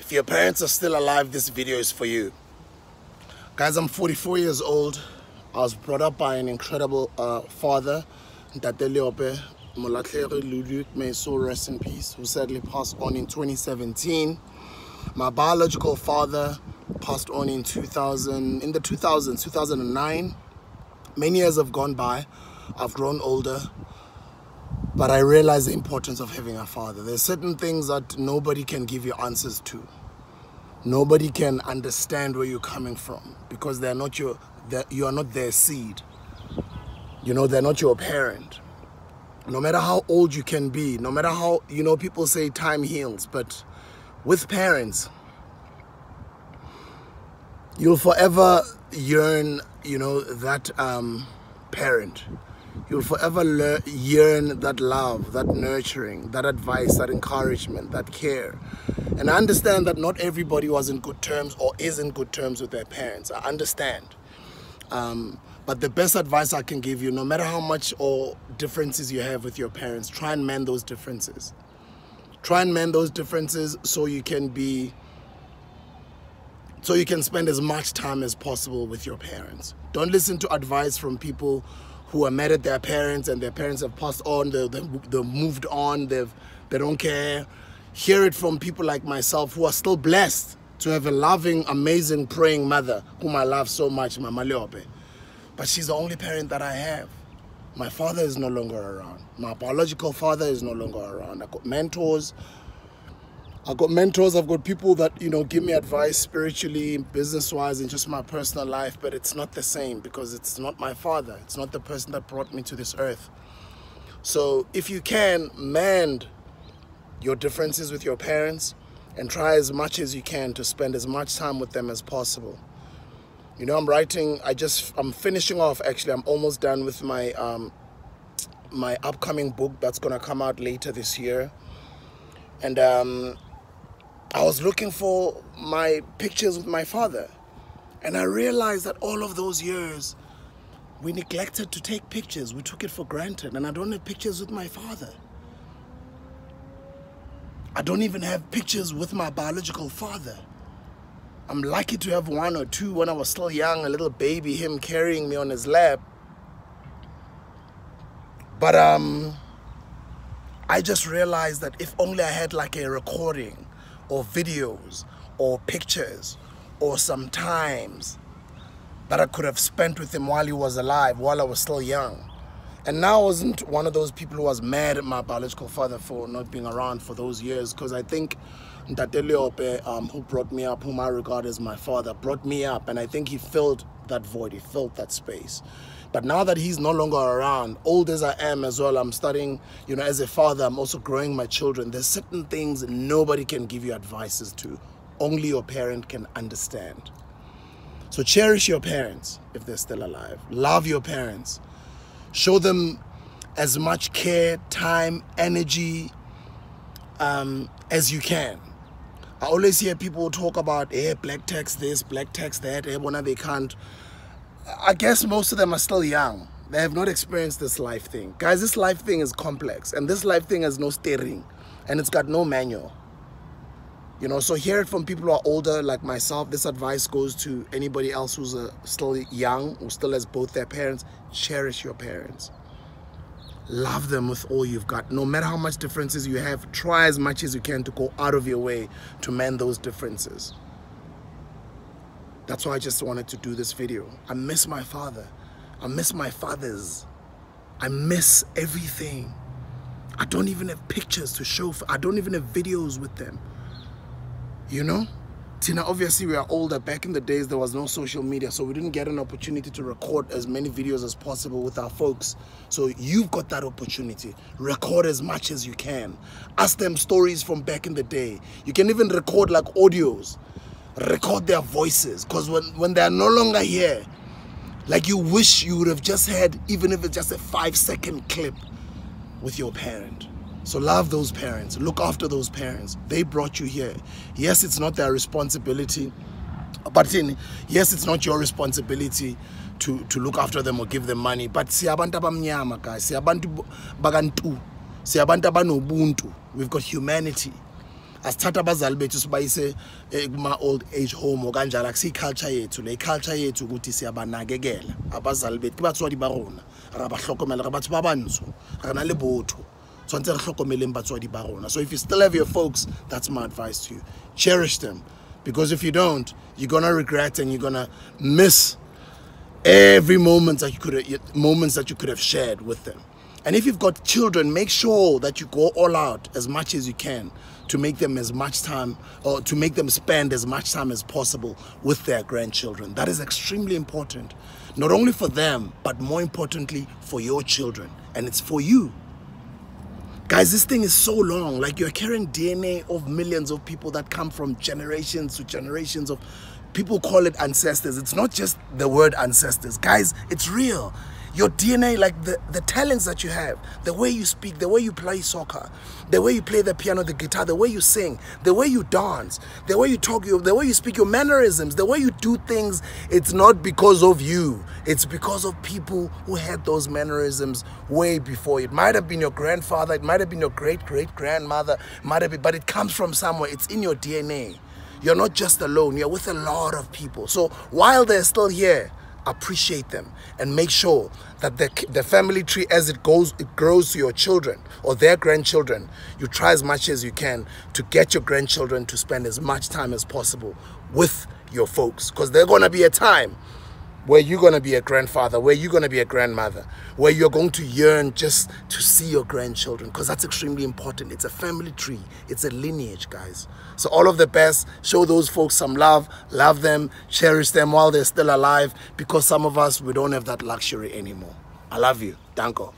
If your parents are still alive, this video is for you. Guys, I'm 44 years old. I was brought up by an incredible father, Ntate Leope Molatlhere Ludwig, may his soul rest in peace, who sadly passed on in 2017. My biological father passed on in 2009. Many years have gone by. I've grown older, but I realize the importance of having a father. There's certain things that nobody can give you answers to. Nobody can understand where you're coming from because you are not their seed. You know, they're not your parent. No matter how old you can be, no matter how, people say time heals, but with parents, you'll forever yearn, that parent. You'll forever yearn that love, that nurturing, that advice, that encouragement, that care. And I understand that not everybody was in good terms or is in good terms with their parents. I understand. But the best advice I can give you, no matter how much or differences you have with your parents, try and mend those differences. Try and mend those differences so you can spend as much time as possible with your parents. Don't listen to advice from people who are mad at their parents and their parents have passed on, they've moved on, they don't care. Hear it from people like myself who are still blessed to have a loving, amazing, praying mother whom I love so much, Mama Leope. But she's the only parent that I have. My father is no longer around. My biological father is no longer around. I've got mentors. I've got people that, give me advice spiritually, business-wise, and just my personal life, but it's not the same because it's not my father. It's not the person that brought me to this earth. So if you can, mend your differences with your parents and try as much as you can to spend as much time with them as possible. I'm finishing off, actually, I'm almost done with my my upcoming book that's gonna come out later this year. And I was looking for my pictures with my father, and I realized that all of those years we neglected to take pictures. We took it for granted, and I don't have pictures with my father. I don't even have pictures with my biological father. I'm lucky to have one or two when I was still young, a little baby, him carrying me on his lap. But I just realized that if only I had like a recording or videos or pictures or some times that I could have spent with him while he was alive, while I was still young. And now I wasn't one of those people who was mad at my biological father for not being around for those years, because I think Ntate Leope, who brought me up, whom I regard as my father, brought me up, and I think he filled that void, he filled that space. But now that he's no longer around, old as I am as well, I'm starting, as a father, I'm also growing my children. There's certain things that nobody can give you advices to. Only your parent can understand. So cherish your parents if they're still alive. Love your parents. Show them as much care, time, energy as you can. I always hear people talk about, black tax this, black tax that, when they can't. I guess most of them are still young. They have not experienced this life thing. Guys, this life thing is complex, and this life thing has no steering, and it's got no manual. So hear it from people who are older like myself. This advice goes to anybody else who's still young, who still has both their parents. Cherish your parents. Love them with all you've got. No matter how much differences you have, try as much as you can to go out of your way to mend those differences. That's why I just wanted to do this video. I miss my father. I miss my fathers. I miss everything. I don't even have pictures to show. I don't even have videos with them. Tina, obviously we are older. Back in the days, there was no social media, so we didn't get an opportunity to record as many videos as possible with our folks. So you've got that opportunity. Record as much as you can. Ask them stories from back in the day. You can even record like audios. Record their voices, because when they're no longer here, like you wish you would have just had, even if it's just a 5-second clip with your parent. So love those parents, look after those parents. They brought you here. Yes, it's not their responsibility, but yes, it's not your responsibility to look after them or give them money. But siyabantu abamnyama, guys, siyabantu bagantu, siyabantu abanobuntu. We've got humanity. asithatha abazali bethu sibayise kuma old age home okanjalo akusi culture yethu le culture yethu ukuthi siyabanakekela abazali bethu ke batswadi ba rona ra ba hlokomela re batho ba bantsho re na le botho tshwantse re hlokomeleng batswadi ba rona. So if you still have your folks, that's my advice to you. Cherish them, because if you don't, you're gonna regret and you're gonna miss every moment that you could have shared with them. And if you've got children, make sure that you go all out as much as you can to make them as much time, or to make them spend as much time as possible with their grandchildren. That is extremely important, not only for them, but more importantly for your children. And it's for you. Guys, this thing is so long. Like, you're carrying DNA of millions of people that come from generations to generations of people. Call it ancestors. It's not just the word ancestors. Guys, it's real. Your DNA, like the talents that you have, the way you speak, the way you play soccer, the way you play the piano, the guitar, the way you sing, the way you dance, the way you talk, the way you speak, your mannerisms, the way you do things, it's not because of you. It's because of people who had those mannerisms way before. It might have been your grandfather, it might have been your great-great-grandmother, but it comes from somewhere. It's in your DNA. You're not just alone. You're with a lot of people. So while they're still here, appreciate them and make sure that the family tree, as it grows to your children or their grandchildren, you try as much as you can to get your grandchildren to spend as much time as possible with your folks, because there's going to be a time where you're going to be a grandfather, where you're going to be a grandmother, where you're going to yearn just to see your grandchildren, because that's extremely important. It's a family tree. It's a lineage, guys. So all of the best. Show those folks some love. Love them. Cherish them while they're still alive, because some of us, we don't have that luxury anymore. I love you. Danko.